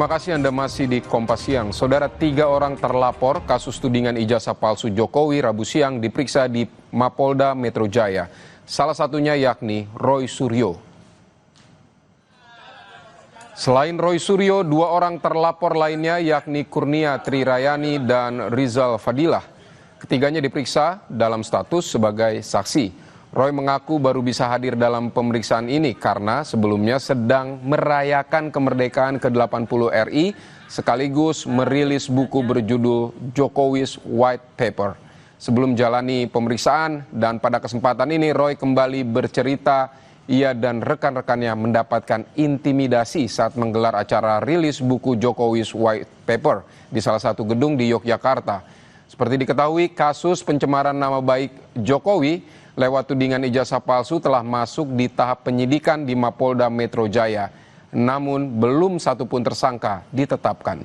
Terima kasih Anda masih di Kompas Siang. Saudara, 3 orang terlapor kasus tudingan ijazah palsu Jokowi Rabu siang diperiksa di Mapolda Metro Jaya. Salah satunya yakni Roy Suryo. Selain Roy Suryo, 2 orang terlapor lainnya yakni Kurnia Trirayani dan Rizal Fadilah. Ketiganya diperiksa dalam status sebagai saksi. Roy mengaku baru bisa hadir dalam pemeriksaan ini karena sebelumnya sedang merayakan kemerdekaan ke-80 RI sekaligus merilis buku berjudul Jokowi's White Paper. Sebelum jalani pemeriksaan dan pada kesempatan ini Roy kembali bercerita ia dan rekan-rekannya mendapatkan intimidasi saat menggelar acara rilis buku Jokowi's White Paper di salah satu gedung di Yogyakarta. Seperti diketahui, kasus pencemaran nama baik Jokowi lewat tudingan ijazah palsu telah masuk di tahap penyidikan di Mapolda Metro Jaya. Namun belum satupun tersangka ditetapkan.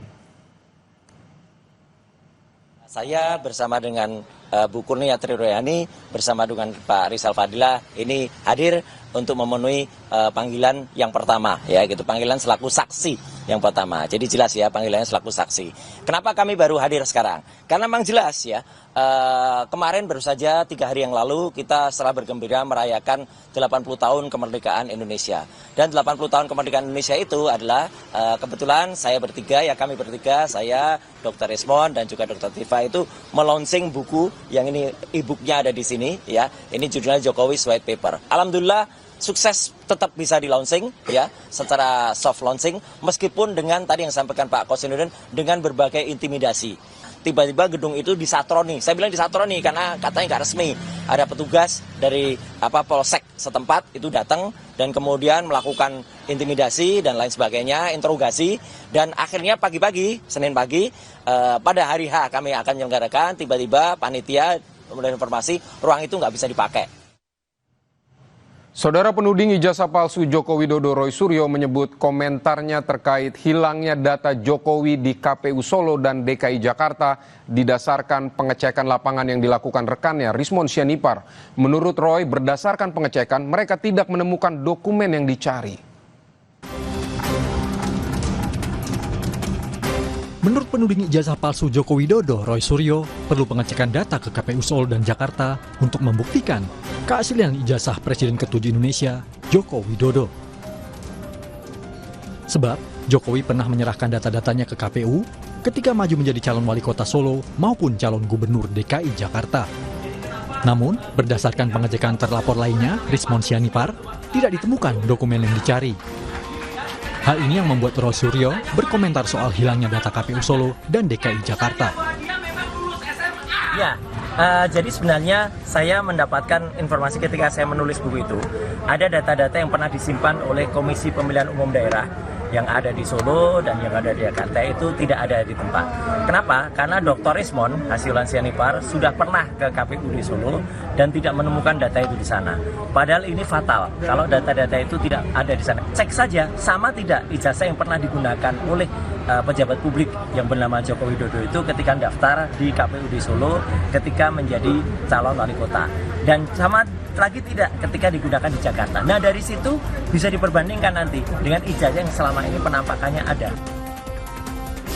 Saya bersama dengan Bu Kurnia Trirayani bersama dengan Pak Rizal Fadilah ini hadir untuk memenuhi panggilan yang pertama, ya gitu, panggilan selaku saksi yang pertama. Jadi jelas ya panggilannya selaku saksi. Kenapa kami baru hadir sekarang? Karena memang jelas ya, kemarin baru saja 3 hari yang lalu kita setelah bergembira merayakan 80 tahun kemerdekaan Indonesia. Dan 80 tahun kemerdekaan Indonesia itu adalah kebetulan saya bertiga, ya kami bertiga, saya, Dr. Ismon dan juga Dr. Tifa itu melaunching buku yang ini e-booknya ada di sini, ya. Ini judulnya Jokowi's White Paper. Alhamdulillah sukses tetap bisa di launching ya secara soft launching meskipun dengan tadi yang sampaikan Pak Kosinudin dengan berbagai intimidasi. Tiba-tiba gedung itu disatroni. Saya bilang disatroni karena katanya nggak resmi. Ada petugas dari polsek setempat itu datang dan kemudian melakukan intimidasi dan lain sebagainya, interogasi, dan akhirnya pagi-pagi, Senin pagi, pada hari H kami akan menyelenggarakan, tiba-tiba panitia kemudian informasi ruang itu nggak bisa dipakai. Saudara penuding ijazah palsu Joko Widodo Roy Suryo menyebut komentarnya terkait hilangnya data Jokowi di KPU Solo dan DKI Jakarta didasarkan pengecekan lapangan yang dilakukan rekannya Rismon Sianipar. Menurut Roy, berdasarkan pengecekan mereka tidak menemukan dokumen yang dicari. Menurut penuding ijazah palsu Joko Widodo, Roy Suryo, perlu pengecekan data ke KPU Solo dan Jakarta untuk membuktikan keaslian ijazah Presiden ke-7 Indonesia, Joko Widodo. Sebab, Jokowi pernah menyerahkan data-datanya ke KPU ketika maju menjadi calon wali kota Solo maupun calon gubernur DKI Jakarta. Namun, berdasarkan pengecekan terlapor lainnya, Rismon Sianipar, tidak ditemukan dokumen yang dicari. Hal ini yang membuat Roy Suryo berkomentar soal hilangnya data KPU Solo dan DKI Jakarta. Ya, jadi sebenarnya saya mendapatkan informasi ketika saya menulis buku itu, ada data-data yang pernah disimpan oleh Komisi Pemilihan Umum Daerah yang ada di Solo dan yang ada di Jakarta itu tidak ada di tempat. Kenapa? Karena Dr. Ismon Hasilan Sianipar sudah pernah ke KPU di Solo dan tidak menemukan data itu di sana. Padahal ini fatal kalau data-data itu tidak ada di sana. Cek saja sama tidak ijazah yang pernah digunakan oleh pejabat publik yang bernama Joko Widodo itu ketika daftar di KPU di Solo ketika menjadi calon wali kota. Dan sama lagi tidak ketika digunakan di Jakarta. Nah dari situ bisa diperbandingkan nanti dengan ijazah yang selama ini penampakannya ada.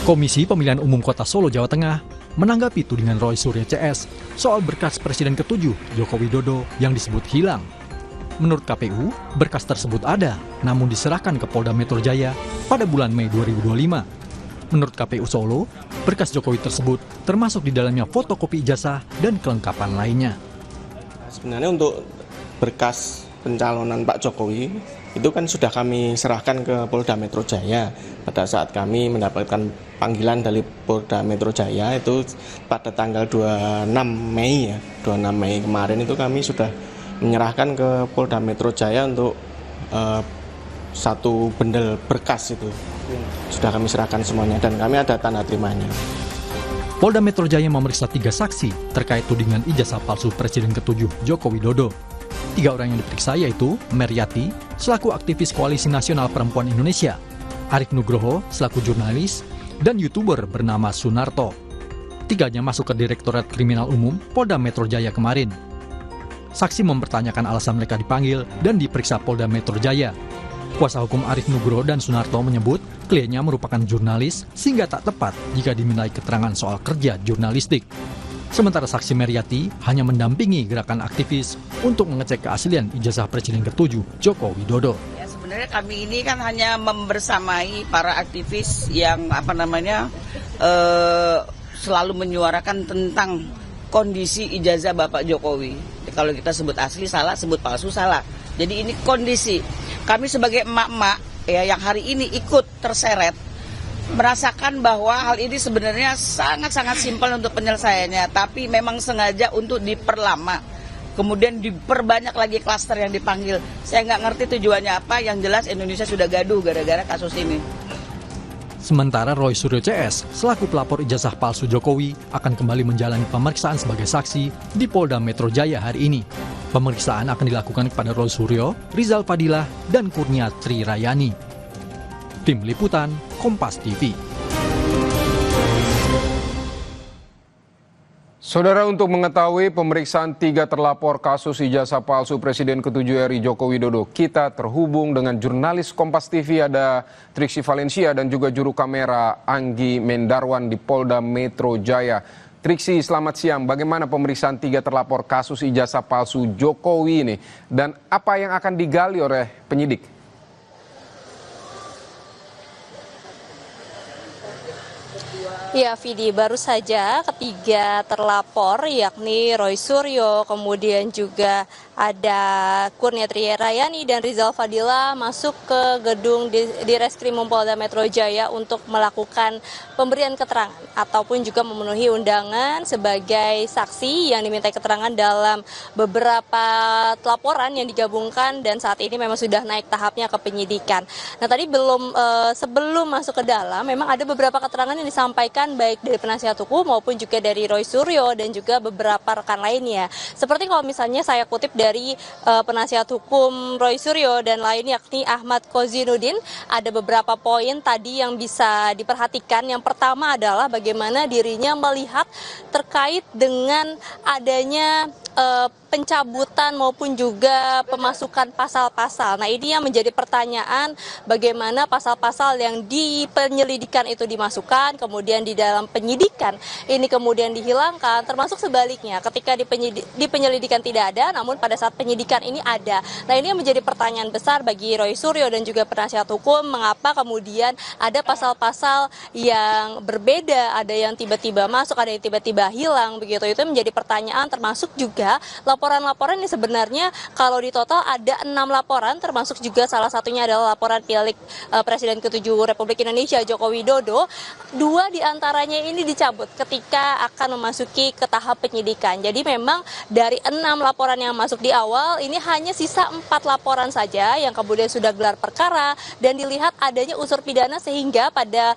Komisi Pemilihan Umum Kota Solo, Jawa Tengah menanggapi tudingan Roy Suryo CS soal berkas Presiden ke-7 Joko Widodo yang disebut hilang. Menurut KPU, berkas tersebut ada, namun diserahkan ke Polda Metro Jaya pada bulan Mei 2025. Menurut KPU Solo, berkas Jokowi tersebut termasuk di dalamnya fotokopi ijazah dan kelengkapan lainnya. Sebenarnya untuk berkas pencalonan Pak Jokowi itu kan sudah kami serahkan ke Polda Metro Jaya pada saat kami mendapatkan panggilan dari Polda Metro Jaya itu pada tanggal 26 Mei ya, 26 Mei kemarin itu kami sudah menyerahkan ke Polda Metro Jaya untuk satu bendel berkas itu sudah kami serahkan semuanya dan kami ada tanda terimanya. Polda Metro Jaya memeriksa 3 saksi terkait tudingan ijazah palsu Presiden ke-7 Joko Widodo. 3 orang yang diperiksa yaitu Meryati, selaku aktivis Koalisi Nasional Perempuan Indonesia, Arief Nugroho, selaku jurnalis, dan YouTuber bernama Sunarto. 3-nya masuk ke Direktorat Kriminal Umum Polda Metro Jaya kemarin. Saksi mempertanyakan alasan mereka dipanggil dan diperiksa Polda Metro Jaya. Kuasa hukum Arief Nugroho dan Sunarto menyebut Kliennya merupakan jurnalis sehingga tak tepat jika dimintai keterangan soal kerja jurnalistik. Sementara saksi Meriati hanya mendampingi gerakan aktivis untuk mengecek keaslian ijazah Presiden ke-7 Joko Widodo. Ya, sebenarnya kami ini kan hanya membersamai para aktivis yang selalu menyuarakan tentang kondisi ijazah Bapak Jokowi. Kalau kita sebut asli salah, sebut palsu salah. Jadi ini kondisi. Kami sebagai emak-emak ya yang hari ini ikut terseret merasakan bahwa hal ini sebenarnya sangat-sangat simpel untuk penyelesaiannya, tapi memang sengaja untuk diperlama. Kemudian diperbanyak lagi klaster yang dipanggil. Saya nggak ngerti tujuannya apa, yang jelas Indonesia sudah gaduh gara-gara kasus ini. Sementara Roy Suryo CS, selaku pelapor ijazah palsu Jokowi, akan kembali menjalani pemeriksaan sebagai saksi di Polda Metro Jaya hari ini. Pemeriksaan akan dilakukan kepada Roy Suryo, Rizal Fadilah, dan Kurnia Trirayani. Tim Liputan, Kompas TV. Saudara, untuk mengetahui pemeriksaan 3 terlapor kasus ijazah palsu Presiden ke-7 RI Joko Widodo, kita terhubung dengan jurnalis Kompas TV, ada Triksi Valencia, dan juga juru kamera Anggi Mendarwan di Polda Metro Jaya. Triksi, selamat siang. Bagaimana pemeriksaan 3 terlapor kasus ijazah palsu Jokowi ini? Dan apa yang akan digali oleh penyidik? Ya, Vidi, baru saja ketiga terlapor yakni Roy Suryo, kemudian juga ada Kurnia Trirayani dan Rizal Fadilah masuk ke gedung di Reskrimum Polda Metro Jaya untuk melakukan pemberian keterangan ataupun juga memenuhi undangan sebagai saksi yang dimintai keterangan dalam beberapa laporan yang digabungkan dan saat ini memang sudah naik tahapnya ke penyidikan. Nah, tadi sebelum masuk ke dalam memang ada beberapa keterangan yang disampaikan baik dari penasihat hukum maupun juga dari Roy Suryo dan juga beberapa rekan lainnya. Seperti kalau misalnya saya kutip dari penasihat hukum Roy Suryo dan lain yakni Ahmad Kozinuddin, ada beberapa poin tadi yang bisa diperhatikan. Yang pertama adalah bagaimana dirinya melihat terkait dengan adanya pencabutan maupun juga pemasukan pasal-pasal. Nah, ini yang menjadi pertanyaan, bagaimana pasal-pasal yang di penyelidikan itu dimasukkan, kemudian di dalam penyidikan ini kemudian dihilangkan, termasuk sebaliknya ketika di penyelidikan tidak ada, namun pada saat penyidikan ini ada. Nah, ini yang menjadi pertanyaan besar bagi Roy Suryo dan juga penasihat hukum, mengapa kemudian ada pasal-pasal yang berbeda, ada yang tiba-tiba masuk, ada yang tiba-tiba hilang, begitu. Itu menjadi pertanyaan, termasuk juga laporan-laporan yang sebenarnya kalau di total ada 6 laporan, termasuk juga salah satunya adalah laporan pilik Presiden ke-7 Republik Indonesia Joko Widodo. 2 diantaranya ini dicabut ketika akan memasuki ke tahap penyidikan. Jadi memang dari 6 laporan yang masuk di awal, ini hanya sisa 4 laporan saja yang kemudian sudah gelar perkara dan dilihat adanya unsur pidana sehingga pada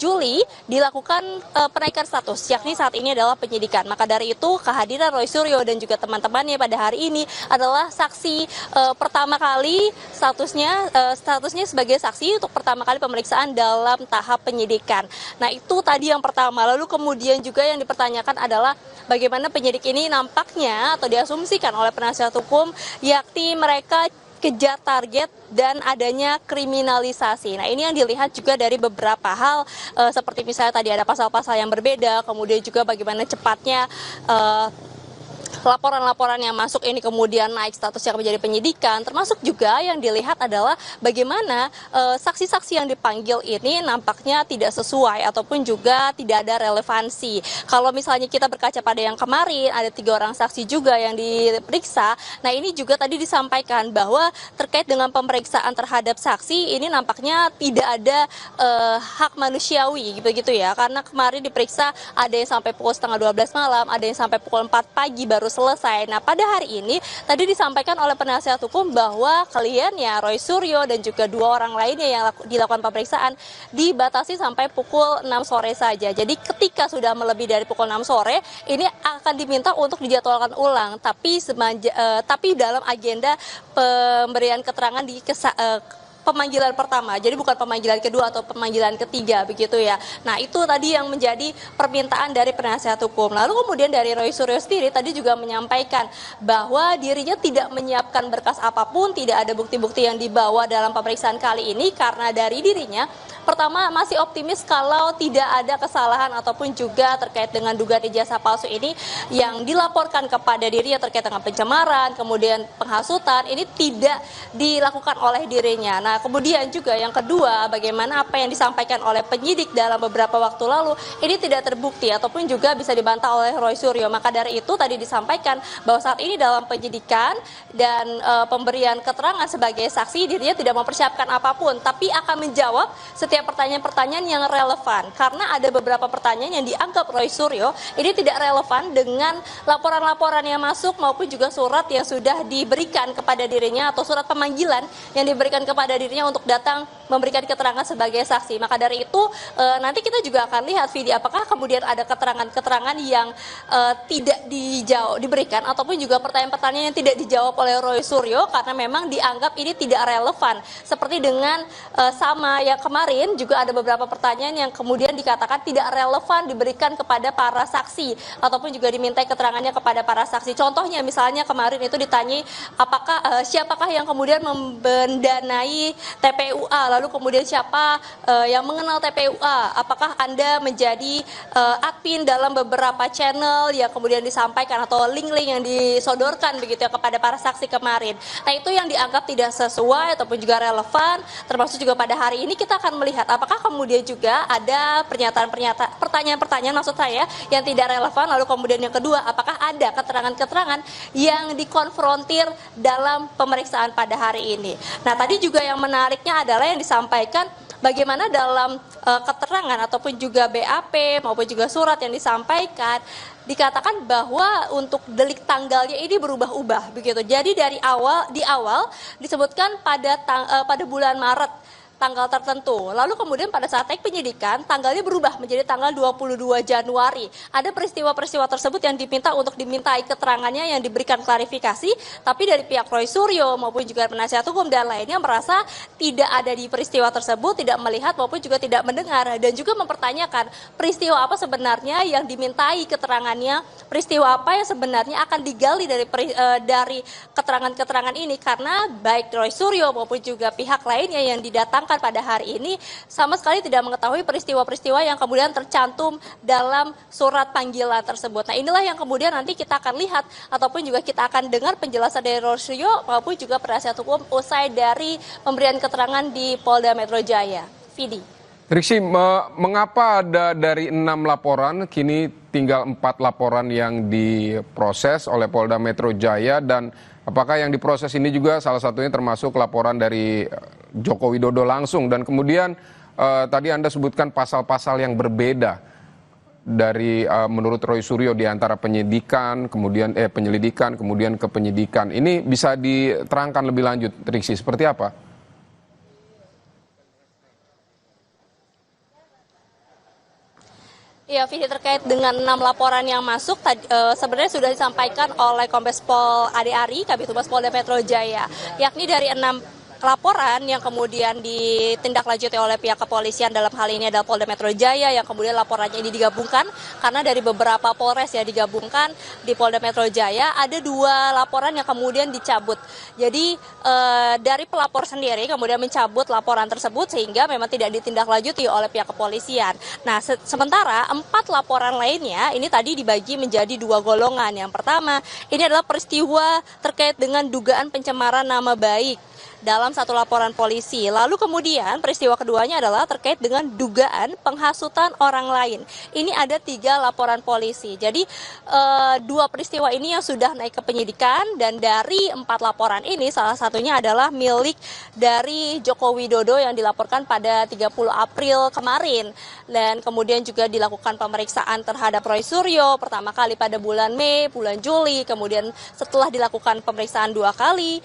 Juli dilakukan penaikan status, yakni saat ini adalah penyidikan. Maka dari itu kehadiran Roy Suryo dan juga teman-temannya pada hari ini adalah saksi pertama kali statusnya sebagai saksi untuk pertama kali pemeriksaan dalam tahap penyidikan. Nah, itu tadi yang pertama. Lalu kemudian juga yang dipertanyakan adalah bagaimana penyidik ini nampaknya atau diasumsikan oleh penasihat hukum yakni mereka kejar target dan adanya kriminalisasi. Nah, ini yang dilihat juga dari beberapa hal seperti misalnya tadi ada pasal-pasal yang berbeda, kemudian juga bagaimana cepatnya laporan-laporan yang masuk ini kemudian naik statusnya menjadi penyidikan, termasuk juga yang dilihat adalah bagaimana saksi-saksi yang dipanggil ini nampaknya tidak sesuai ataupun juga tidak ada relevansi. Kalau misalnya kita berkaca pada yang kemarin, ada 3 orang saksi juga yang diperiksa. Nah, ini juga tadi disampaikan bahwa terkait dengan pemeriksaan terhadap saksi ini nampaknya tidak ada hak manusiawi begitu ya, karena kemarin diperiksa ada yang sampai pukul 11:30 malam, ada yang sampai pukul 4 pagi baru selesai. Nah, pada hari ini tadi disampaikan oleh penasihat hukum bahwa kliennya Roy Suryo dan juga 2 orang lainnya yang dilakukan pemeriksaan dibatasi sampai pukul 6 sore saja. Jadi ketika sudah melebihi dari pukul 6 sore ini akan diminta untuk dijadwalkan ulang, tapi dalam agenda pemberian keterangan pemanggilan pertama, jadi bukan pemanggilan kedua atau pemanggilan ketiga begitu ya. Nah itu tadi yang menjadi permintaan dari penasihat hukum. Lalu kemudian dari Roy Suryo sendiri tadi juga menyampaikan bahwa dirinya tidak menyiapkan berkas apapun, tidak ada bukti-bukti yang dibawa dalam pemeriksaan kali ini karena dari dirinya pertama masih optimis kalau tidak ada kesalahan ataupun juga terkait dengan dugaan ijazah palsu ini yang dilaporkan kepada dirinya terkait dengan pencemaran, kemudian penghasutan, ini tidak dilakukan oleh dirinya. Nah kemudian juga yang kedua, bagaimana apa yang disampaikan oleh penyidik dalam beberapa waktu lalu ini tidak terbukti ataupun juga bisa dibantah oleh Roy Suryo. Maka dari itu tadi disampaikan bahwa saat ini dalam penyidikan dan pemberian keterangan sebagai saksi dirinya tidak mempersiapkan apapun, tapi akan menjawab setiap pertanyaan-pertanyaan yang relevan karena ada beberapa pertanyaan yang dianggap Roy Suryo ini tidak relevan dengan laporan-laporan yang masuk maupun juga surat yang sudah diberikan kepada dirinya atau surat pemanggilan yang diberikan kepada dirinya untuk datang memberikan keterangan sebagai saksi. Maka dari itu nanti kita juga akan lihat video apakah kemudian ada keterangan-keterangan yang tidak diberikan ataupun juga pertanyaan-pertanyaan yang tidak dijawab oleh Roy Suryo karena memang dianggap ini tidak relevan. Seperti dengan sama yang kemarin juga ada beberapa pertanyaan yang kemudian dikatakan tidak relevan diberikan kepada para saksi ataupun juga dimintai keterangannya kepada para saksi. Contohnya misalnya kemarin itu ditanyai apakah siapakah yang kemudian mendanai TPUA, lalu kemudian siapa yang mengenal TPUA, apakah Anda menjadi admin dalam beberapa channel yang kemudian disampaikan atau link-link yang disodorkan begitu ya kepada para saksi kemarin. Nah itu yang dianggap tidak sesuai ataupun juga relevan, termasuk juga pada hari ini kita akan melihat apakah kemudian juga ada pertanyaan-pertanyaan maksud saya yang tidak relevan, lalu kemudian yang kedua apakah ada keterangan-keterangan yang dikonfrontir dalam pemeriksaan pada hari ini. Nah tadi juga yang menariknya adalah yang disampaikan bagaimana dalam keterangan ataupun juga BAP maupun juga surat yang disampaikan dikatakan bahwa untuk delik tanggalnya ini berubah-ubah begitu. Jadi di awal disebutkan pada bulan Maret tanggal tertentu. Lalu kemudian pada saat naik penyidikan tanggalnya berubah menjadi tanggal 22 Januari. Ada peristiwa-peristiwa tersebut yang dimintai keterangannya yang diberikan klarifikasi, tapi dari pihak Roy Suryo maupun juga penasihat hukum dan lainnya merasa tidak ada di peristiwa tersebut, tidak melihat maupun juga tidak mendengar dan juga mempertanyakan peristiwa apa sebenarnya yang dimintai keterangannya, peristiwa apa yang sebenarnya akan digali dari keterangan-keterangan ini karena baik Roy Suryo maupun juga pihak lainnya yang didatangkan pada hari ini sama sekali tidak mengetahui peristiwa-peristiwa yang kemudian tercantum dalam surat panggilan tersebut. Nah inilah yang kemudian nanti kita akan lihat ataupun juga kita akan dengar penjelasan dari Roy Suryo maupun juga penasihat hukum usai dari pemberian keterangan di Polda Metro Jaya. Vidi. Triksi, mengapa ada dari 6 laporan, kini tinggal 4 laporan yang diproses oleh Polda Metro Jaya dan apakah yang diproses ini juga salah satunya termasuk laporan dari Joko Widodo langsung dan kemudian tadi Anda sebutkan pasal-pasal yang berbeda dari menurut Roy Suryo di antara penyelidikan kemudian ke penyidikan. Ini bisa diterangkan lebih lanjut, Triksi, seperti apa? Ya, Vidi, terkait dengan 6 laporan yang masuk, sebenarnya sudah disampaikan oleh Kombes Pol Ade Ari, Kabid Humas Polda Metro Jaya, yakni dari 6 laporan yang kemudian ditindaklanjuti oleh pihak kepolisian dalam hal ini adalah Polda Metro Jaya yang kemudian laporannya ini digabungkan karena dari beberapa Polres ya digabungkan di Polda Metro Jaya ada 2 laporan yang kemudian dicabut. Jadi dari pelapor sendiri kemudian mencabut laporan tersebut sehingga memang tidak ditindaklanjuti oleh pihak kepolisian. Nah sementara 4 laporan lainnya ini tadi dibagi menjadi 2 golongan. Yang pertama ini adalah peristiwa terkait dengan dugaan pencemaran nama baik dalam satu laporan polisi. Lalu kemudian peristiwa keduanya adalah terkait dengan dugaan penghasutan orang lain. Ini ada 3 laporan polisi. Jadi 2 peristiwa ini yang sudah naik ke penyidikan dan dari 4 laporan ini salah satunya adalah milik dari Joko Widodo yang dilaporkan pada 30 April kemarin. Dan kemudian juga dilakukan pemeriksaan terhadap Roy Suryo pertama kali pada bulan Mei, bulan Juli, kemudian setelah dilakukan pemeriksaan 2 kali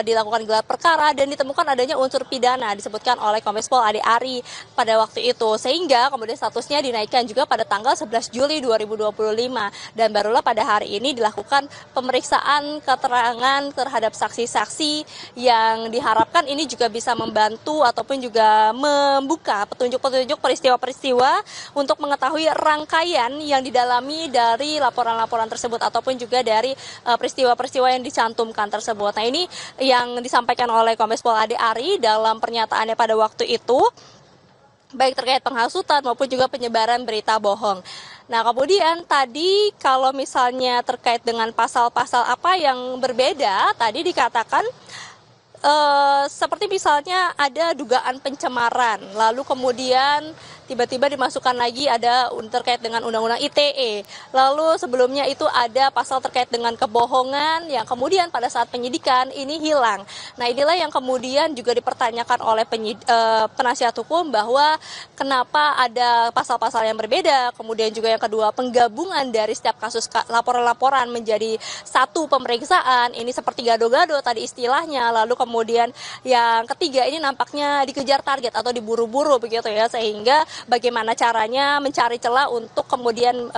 dilakukan gelar gelar perkara dan ditemukan adanya unsur pidana disebutkan oleh Kombes Pol Ade Ari pada waktu itu, sehingga kemudian statusnya dinaikkan juga pada tanggal 11 Juli 2025 dan barulah pada hari ini dilakukan pemeriksaan keterangan terhadap saksi-saksi yang diharapkan ini juga bisa membantu ataupun juga membuka petunjuk-petunjuk peristiwa-peristiwa untuk mengetahui rangkaian yang didalami dari laporan-laporan tersebut ataupun juga dari peristiwa-peristiwa yang dicantumkan tersebut. Nah, ini yang disampaikan oleh Kombes Pol Ade Ari dalam pernyataannya pada waktu itu, baik terkait penghasutan maupun juga penyebaran berita bohong. Nah, kemudian tadi kalau misalnya terkait dengan pasal-pasal apa yang berbeda, tadi dikatakan seperti misalnya ada dugaan pencemaran, lalu kemudian tiba-tiba dimasukkan lagi ada terkait dengan Undang-Undang ITE. Lalu sebelumnya itu ada pasal terkait dengan kebohongan yang kemudian pada saat penyidikan ini hilang. Nah, inilah yang kemudian juga dipertanyakan oleh penasihat hukum bahwa kenapa ada pasal-pasal yang berbeda. Kemudian juga yang kedua, penggabungan dari setiap kasus laporan-laporan menjadi satu pemeriksaan. Ini seperti gado-gado tadi istilahnya. Lalu kemudian yang ketiga, ini nampaknya dikejar target atau diburu-buru begitu ya, sehingga bagaimana caranya mencari celah untuk kemudian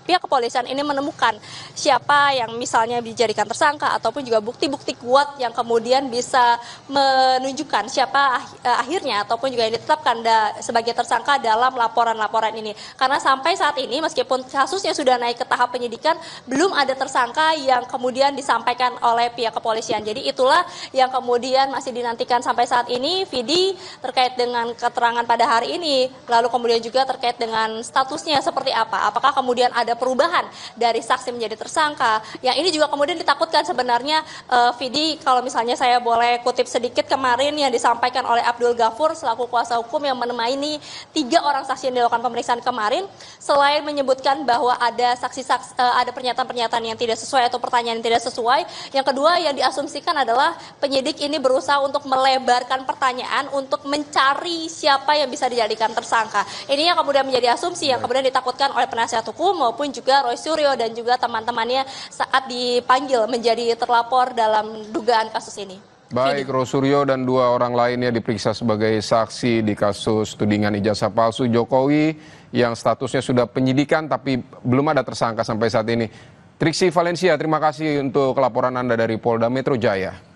pihak kepolisian ini menemukan siapa yang misalnya dijadikan tersangka ataupun juga bukti-bukti kuat yang kemudian bisa menunjukkan siapa akhirnya ataupun juga yang ditetapkan sebagai tersangka dalam laporan-laporan ini. Karena sampai saat ini meskipun kasusnya sudah naik ke tahap penyidikan, belum ada tersangka yang kemudian disampaikan oleh pihak kepolisian. Jadi itulah yang kemudian masih dinantikan sampai saat ini, Vidi, terkait dengan keterangan pada hari ini. Lalu kemudian juga terkait dengan statusnya seperti apa. Apakah kemudian ada perubahan dari saksi menjadi tersangka. Yang ini juga kemudian ditakutkan sebenarnya, Vidi, kalau misalnya saya boleh kutip sedikit kemarin yang disampaikan oleh Abdul Ghafur selaku kuasa hukum yang menemani 3 orang saksi yang dilakukan pemeriksaan kemarin, selain menyebutkan bahwa ada saksi-saksi, ada pernyataan-pernyataan yang tidak sesuai atau pertanyaan yang tidak sesuai. Yang kedua yang diasumsikan adalah penyidik ini berusaha untuk melebarkan pertanyaan untuk mencari siapa yang bisa dijadikan tersangka. Ini yang kemudian menjadi asumsi yang kemudian ditakutkan oleh penasihat hukum maupun juga Roy Suryo dan juga teman-temannya saat dipanggil menjadi terlapor dalam dugaan kasus ini. Baik, Roy Suryo dan 2 orang lainnya diperiksa sebagai saksi di kasus tudingan ijazah palsu Jokowi yang statusnya sudah penyidikan tapi belum ada tersangka sampai saat ini. Triksi Valencia, terima kasih untuk laporan Anda dari Polda Metro Jaya.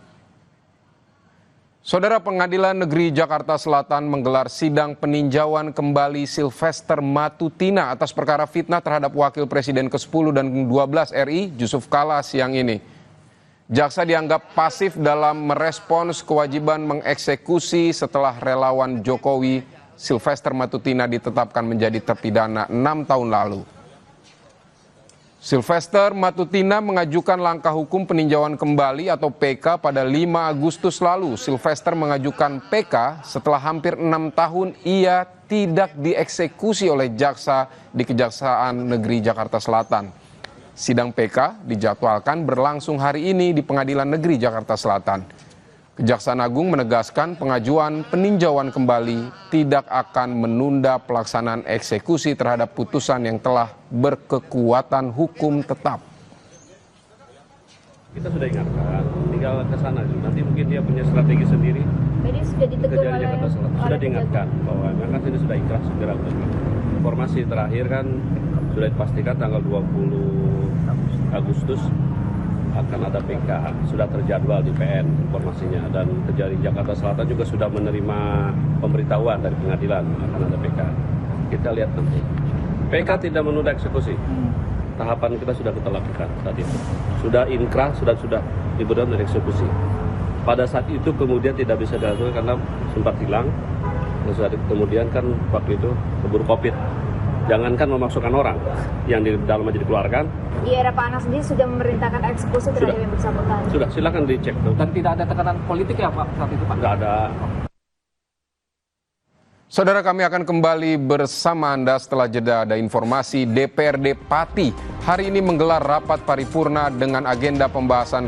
Saudara, Pengadilan Negeri Jakarta Selatan menggelar sidang peninjauan kembali Sylvester Matutina atas perkara fitnah terhadap Wakil Presiden ke-10 dan ke-12 RI, Yusuf Kala siang ini. Jaksa dianggap pasif dalam merespons kewajiban mengeksekusi setelah relawan Jokowi, Sylvester Matutina ditetapkan menjadi terpidana 6 tahun lalu. Sylvester Matutina mengajukan langkah hukum peninjauan kembali atau PK pada 5 Agustus lalu. Sylvester mengajukan PK setelah hampir 6 tahun ia tidak dieksekusi oleh jaksa di Kejaksaan Negeri Jakarta Selatan. Sidang PK dijadwalkan berlangsung hari ini di Pengadilan Negeri Jakarta Selatan. Kejaksaan Agung menegaskan pengajuan peninjauan kembali tidak akan menunda pelaksanaan eksekusi terhadap putusan yang telah berkekuatan hukum tetap. Kita sudah ingatkan, tinggal ke sana. Nanti mungkin dia punya strategi sendiri. Jadi sudah ditegur oleh sudah diingatkan bahwa memang ini sudah ikhlas segera. Informasi terakhir kan sudah dipastikan tanggal 20 Agustus akan ada PK, sudah terjadwal di PN informasinya, dan Kejari Jakarta Selatan juga sudah menerima pemberitahuan dari pengadilan akan ada PK. Kita lihat nanti. PK tidak menunda eksekusi. Tahapan kita sudah kita lakukan saat itu. Sudah inkrah, sudah diberitahu dari eksekusi. Pada saat itu kemudian tidak bisa dilakukan karena sempat hilang. Dan kemudian kan waktu itu keburu COVID. Jangankan memasukkan orang yang di dalam aja dikeluarkan. Di era Pak Anas sendiri sudah memerintahkan eksekusi terhadap yang bersangkutan. Sudah, silakan dicek. Dan tidak ada tekanan politik ya Pak saat itu Pak? Tidak ada. Saudara, kami akan kembali bersama Anda setelah jeda. Ada informasi DPRD Pati hari ini menggelar rapat paripurna dengan agenda pembahasan